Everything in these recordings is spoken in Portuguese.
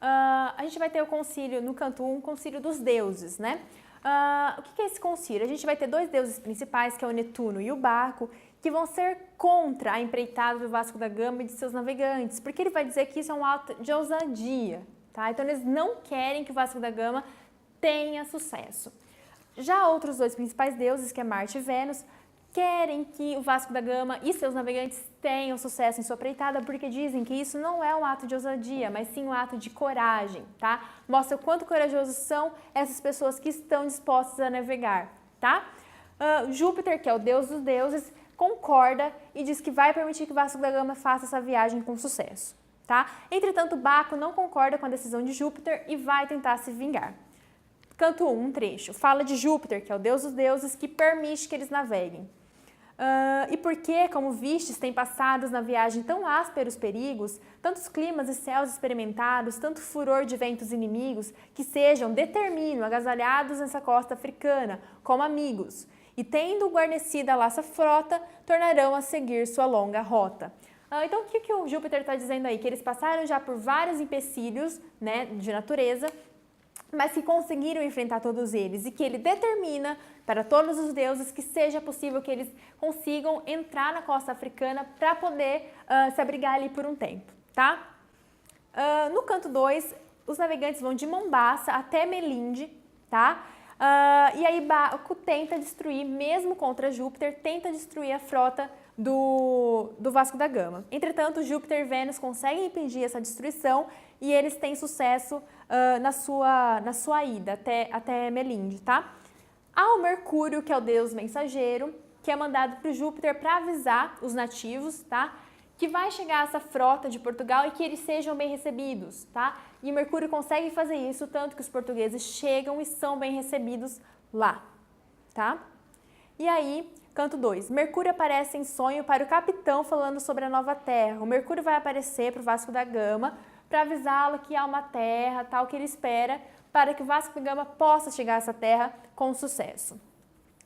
a gente vai ter o concílio, no canto 1, o concílio dos deuses, né? O que é esse concílio? A gente vai ter dois deuses principais, que é o Netuno e o Baco, que vão ser contra a empreitada do Vasco da Gama e de seus navegantes, porque ele vai dizer que isso é um ato de ousadia, tá? Então eles não querem que o Vasco da Gama tenha sucesso. Já outros dois principais deuses, que é Marte e Vênus, querem que o Vasco da Gama e seus navegantes tenham sucesso em sua empreitada, porque dizem que isso não é um ato de ousadia, mas sim um ato de coragem, tá? Mostra o quanto corajosos são essas pessoas que estão dispostas a navegar, tá? Júpiter, que é o deus dos deuses, concorda e diz que vai permitir que o Vasco da Gama faça essa viagem com sucesso, tá? Entretanto, Baco não concorda com a decisão de Júpiter e vai tentar se vingar. Canto 1, um trecho, fala de Júpiter, que é o deus dos deuses, que permite que eles naveguem. E porque, como vistes, tem passados na viagem tão ásperos perigos, tantos climas e céus experimentados, tanto furor de ventos inimigos, que sejam, determino, agasalhados nessa costa africana, como amigos, e tendo guarnecida a laça frota, tornarão a seguir sua longa rota. Então, o que o Júpiter está dizendo aí? Que eles passaram já por vários empecilhos, né, de natureza, mas que conseguiram enfrentar todos eles e que ele determina para todos os deuses que seja possível que eles consigam entrar na costa africana para poder se abrigar ali por um tempo, tá? No canto 2, os navegantes vão de Mombaça até Melinde, tá? E aí Baco tenta destruir, mesmo contra Júpiter, tenta destruir a frota do Vasco da Gama. Entretanto, Júpiter e Vênus conseguem impedir essa destruição e eles têm sucesso na sua ida até Melinde, tá? Há o Mercúrio, que é o deus mensageiro, que é mandado para o Júpiter para avisar os nativos, tá? Que vai chegar essa frota de Portugal e que eles sejam bem recebidos, tá? E o Mercúrio consegue fazer isso, tanto que os portugueses chegam e são bem recebidos lá, tá? E aí, canto 2. Mercúrio aparece em sonho para o capitão falando sobre a nova terra. O Mercúrio vai aparecer para o Vasco da Gama para avisá-lo que há uma terra, tal, que ele espera para que o Vasco da Gama possa chegar a essa terra com sucesso.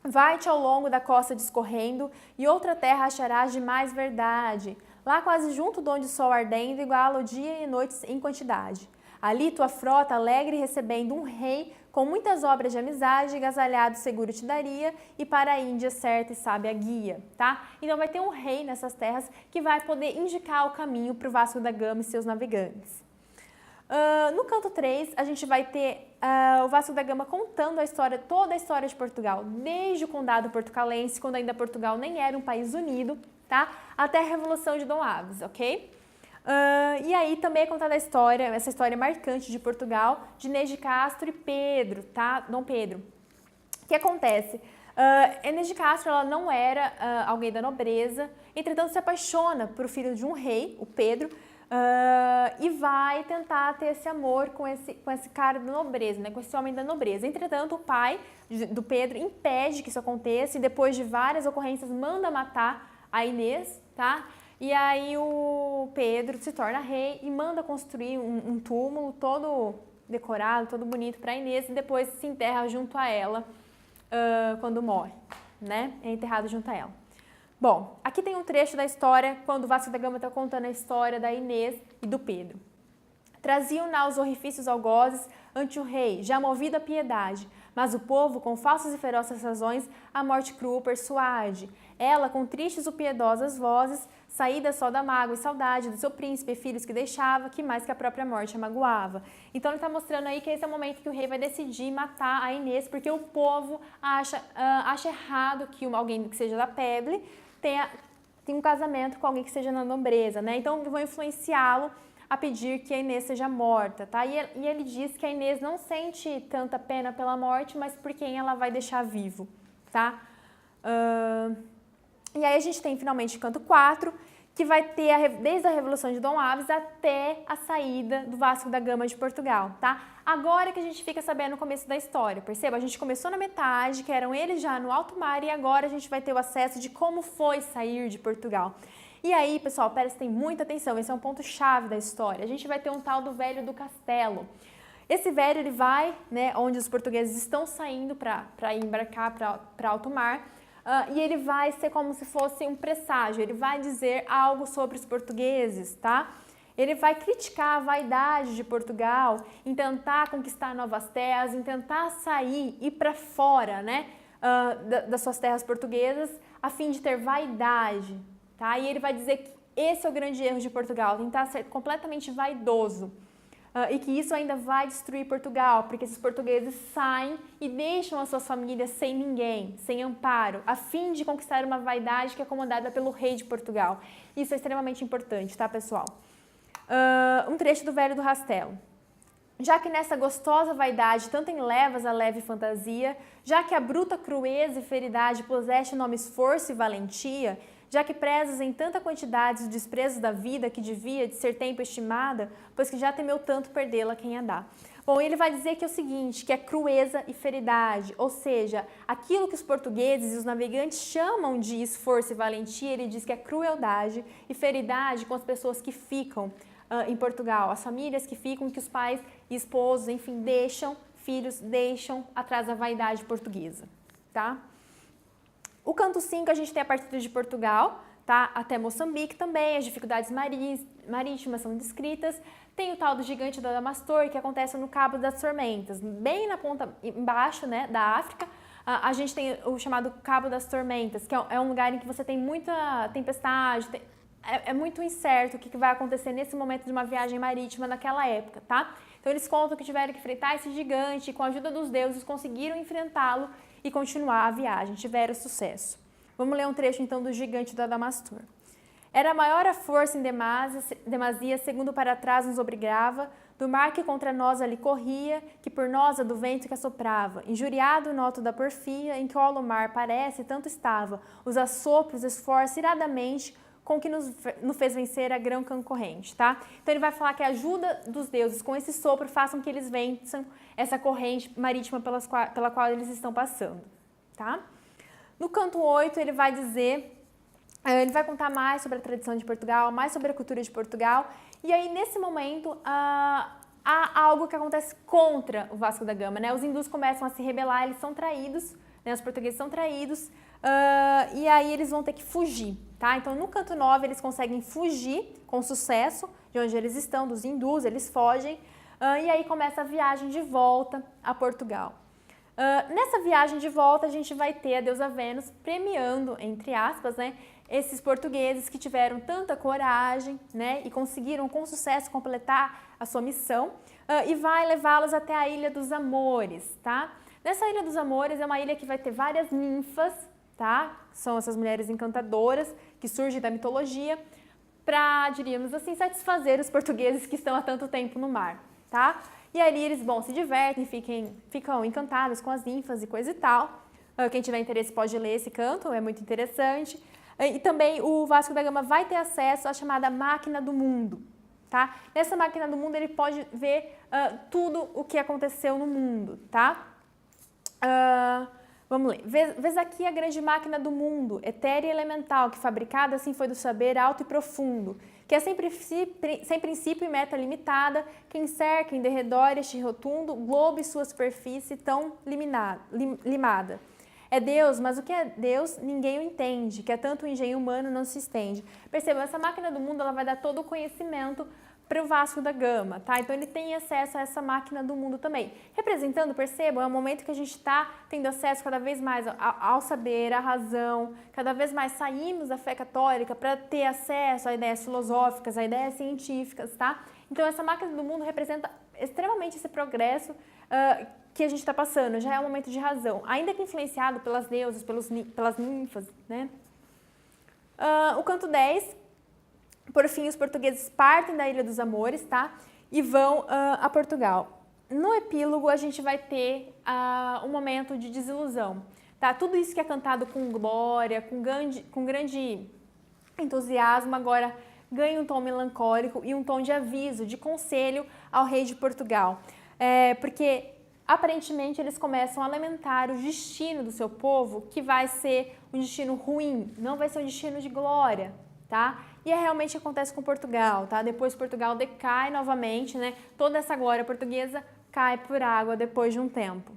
Vai-te ao longo da costa discorrendo e outra terra acharás de mais verdade. Lá quase junto de onde o sol ardendo iguala o dia e noites em quantidade. Ali tua frota alegre recebendo um rei com muitas obras de amizade, agasalhado seguro te daria e para a Índia certa e sábia guia, tá? Então vai ter um rei nessas terras que vai poder indicar o caminho para o Vasco da Gama e seus navegantes. No canto 3, a gente vai ter o Vasco da Gama contando toda a história de Portugal, desde o condado portucalense, quando ainda Portugal nem era um país unido, tá? Até a Revolução de Dom Aves, ok? E aí também é contada essa história marcante de Portugal, de Inês de Castro e Pedro, tá? Dom Pedro. O que acontece? Inês de Castro ela não era alguém da nobreza, entretanto se apaixona por o filho de um rei, o Pedro, e vai tentar ter esse amor com esse cara da nobreza, né? Com esse homem da nobreza. Entretanto, o pai do Pedro impede que isso aconteça e depois de várias ocorrências manda matar a Inês, tá? E aí o Pedro se torna rei e manda construir um túmulo todo decorado, todo bonito para Inês e depois se enterra junto a ela quando morre, né? É enterrado junto a ela. Bom, aqui tem um trecho da história quando o Vasco da Gama está contando a história da Inês e do Pedro. Traziam-na os orifícios algozes ante o rei, já movido à piedade, mas o povo, com falsas e ferozes razões, a morte crua persuade. Ela, com tristes ou piedosas vozes, saída só da mágoa e saudade do seu príncipe e filhos que deixava, que mais que a própria morte a magoava. Então ele está mostrando aí que esse é o momento que o rei vai decidir matar a Inês, porque o povo acha errado que alguém que seja da Peble tenha um casamento com alguém que seja na nobreza, né? Então vão influenciá-lo a pedir que a Inês seja morta, tá? E ele diz que a Inês não sente tanta pena pela morte, mas por quem ela vai deixar vivo, tá? E aí a gente tem finalmente o canto 4, que vai ter desde a Revolução de Dom Aves até a saída do Vasco da Gama de Portugal, tá? Agora que a gente fica sabendo o começo da história, perceba? A gente começou na metade, que eram eles já no alto mar, e agora a gente vai ter o acesso de como foi sair de Portugal. E aí, pessoal, prestem muita atenção, esse é um ponto-chave da história. A gente vai ter um tal do Velho do Castelo. Esse velho, ele vai, né, onde os portugueses estão saindo para embarcar para alto mar, e ele vai ser como se fosse um presságio, ele vai dizer algo sobre os portugueses, tá? Ele vai criticar a vaidade de Portugal em tentar conquistar novas terras, em tentar sair, ir para fora, né, das suas terras portuguesas, a fim de ter vaidade, tá? E ele vai dizer que esse é o grande erro de Portugal, tentar ser completamente vaidoso. E que isso ainda vai destruir Portugal, porque esses portugueses saem e deixam as suas famílias sem ninguém, sem amparo, a fim de conquistar uma vaidade que é comandada pelo rei de Portugal. Isso é extremamente importante, tá, pessoal? Um trecho do Velho do Rastelo. Já que nessa gostosa vaidade tanto enlevas a leve fantasia, já que a bruta crueza e feridade puseste nome esforço e valentia, já que prezas em tanta quantidade os desprezos da vida que devia de ser tempo estimada, pois que já temeu tanto perdê-la quem a dá. Bom, ele vai dizer que é o seguinte, que é crueza e feridade, ou seja, aquilo que os portugueses e os navegantes chamam de esforço e valentia, ele diz que é crueldade e feridade com as pessoas que ficam em Portugal, as famílias que ficam, que os pais e esposos, enfim, deixam, filhos deixam atrás da vaidade portuguesa, tá? O canto 5 a gente tem a partida de Portugal, tá? Até Moçambique também, as dificuldades marítimas são descritas. Tem o tal do gigante da Adamastor, que acontece no Cabo das Tormentas, bem na ponta embaixo, né, da África. A gente tem o chamado Cabo das Tormentas, que é um lugar em que você tem muita tempestade, é muito incerto o que vai acontecer nesse momento de uma viagem marítima naquela época, tá? Então eles contam que tiveram que enfrentar esse gigante e com a ajuda dos deuses conseguiram enfrentá-lo e continuar a viagem, tiveram sucesso. Vamos ler um trecho então do gigante da Adamastor. Era maior a força em demasia, segundo para trás nos obrigava, do mar que contra nós ali corria, que por nós a do vento que assoprava. Injuriado noto da porfia, em que o alomar parece tanto estava, os assopros esforça iradamente, com que nos fez vencer a grão concorrente, tá? Então ele vai falar que a ajuda dos deuses com esse sopro façam que eles vençam essa corrente marítima pela qual eles estão passando, tá? No canto 8 ele vai dizer, ele vai contar mais sobre a tradição de Portugal, mais sobre a cultura de Portugal, e aí nesse momento há algo que acontece contra o Vasco da Gama, né? Os hindus começam a se rebelar, eles são traídos, né? Os portugueses são traídos, e aí eles vão ter que fugir, tá? Então no canto 9 eles conseguem fugir com sucesso de onde eles estão, dos hindus, eles fogem, e aí começa a viagem de volta a Portugal. Nessa viagem de volta a gente vai ter a deusa Vênus premiando, entre aspas, né, esses portugueses que tiveram tanta coragem, né, e conseguiram com sucesso completar a sua missão, e vai levá-los até a Ilha dos Amores, tá? Nessa Ilha dos Amores é uma ilha que vai ter várias ninfas, tá? São essas mulheres encantadoras que surgem da mitologia para, diríamos assim, satisfazer os portugueses que estão há tanto tempo no mar, tá? E ali eles, bom, se divertem, ficam encantados com as ninfas e coisa e tal. Quem tiver interesse pode ler esse canto, é muito interessante. E também o Vasco da Gama vai ter acesso à chamada Máquina do Mundo, tá? Nessa Máquina do Mundo ele pode ver tudo o que aconteceu no mundo, tá? Vamos ler. Vês aqui a grande máquina do mundo, etérea e elemental, que fabricada assim foi do saber alto e profundo, que é sem princípio e meta limitada, que encerca em derredor este rotundo globo e sua superfície tão limada. É Deus, mas o que é Deus ninguém o entende, que é tanto o engenho humano não se estende. Percebam, essa máquina do mundo ela vai dar todo o conhecimento para o Vasco da Gama, tá? Então ele tem acesso a essa máquina do mundo também. Representando, percebam, é um momento que a gente está tendo acesso cada vez mais ao saber, à razão, cada vez mais saímos da fé católica para ter acesso a ideias filosóficas, a ideias científicas, tá? Então essa máquina do mundo representa extremamente esse progresso que a gente está passando, já é um momento de razão, ainda que influenciado pelas deusas, pelas ninfas, né? O canto 10, por fim, os portugueses partem da Ilha dos Amores, tá? E vão a Portugal. No epílogo, a gente vai ter um momento de desilusão, tá? Tudo isso que é cantado com glória, com grande entusiasmo, agora ganha um tom melancólico e um tom de aviso, de conselho ao rei de Portugal. Porque, aparentemente, eles começam a lamentar o destino do seu povo, que vai ser um destino ruim, não vai ser um destino de glória, tá? E realmente acontece com Portugal, tá? Depois Portugal decai novamente, né? Toda essa glória portuguesa cai por água depois de um tempo.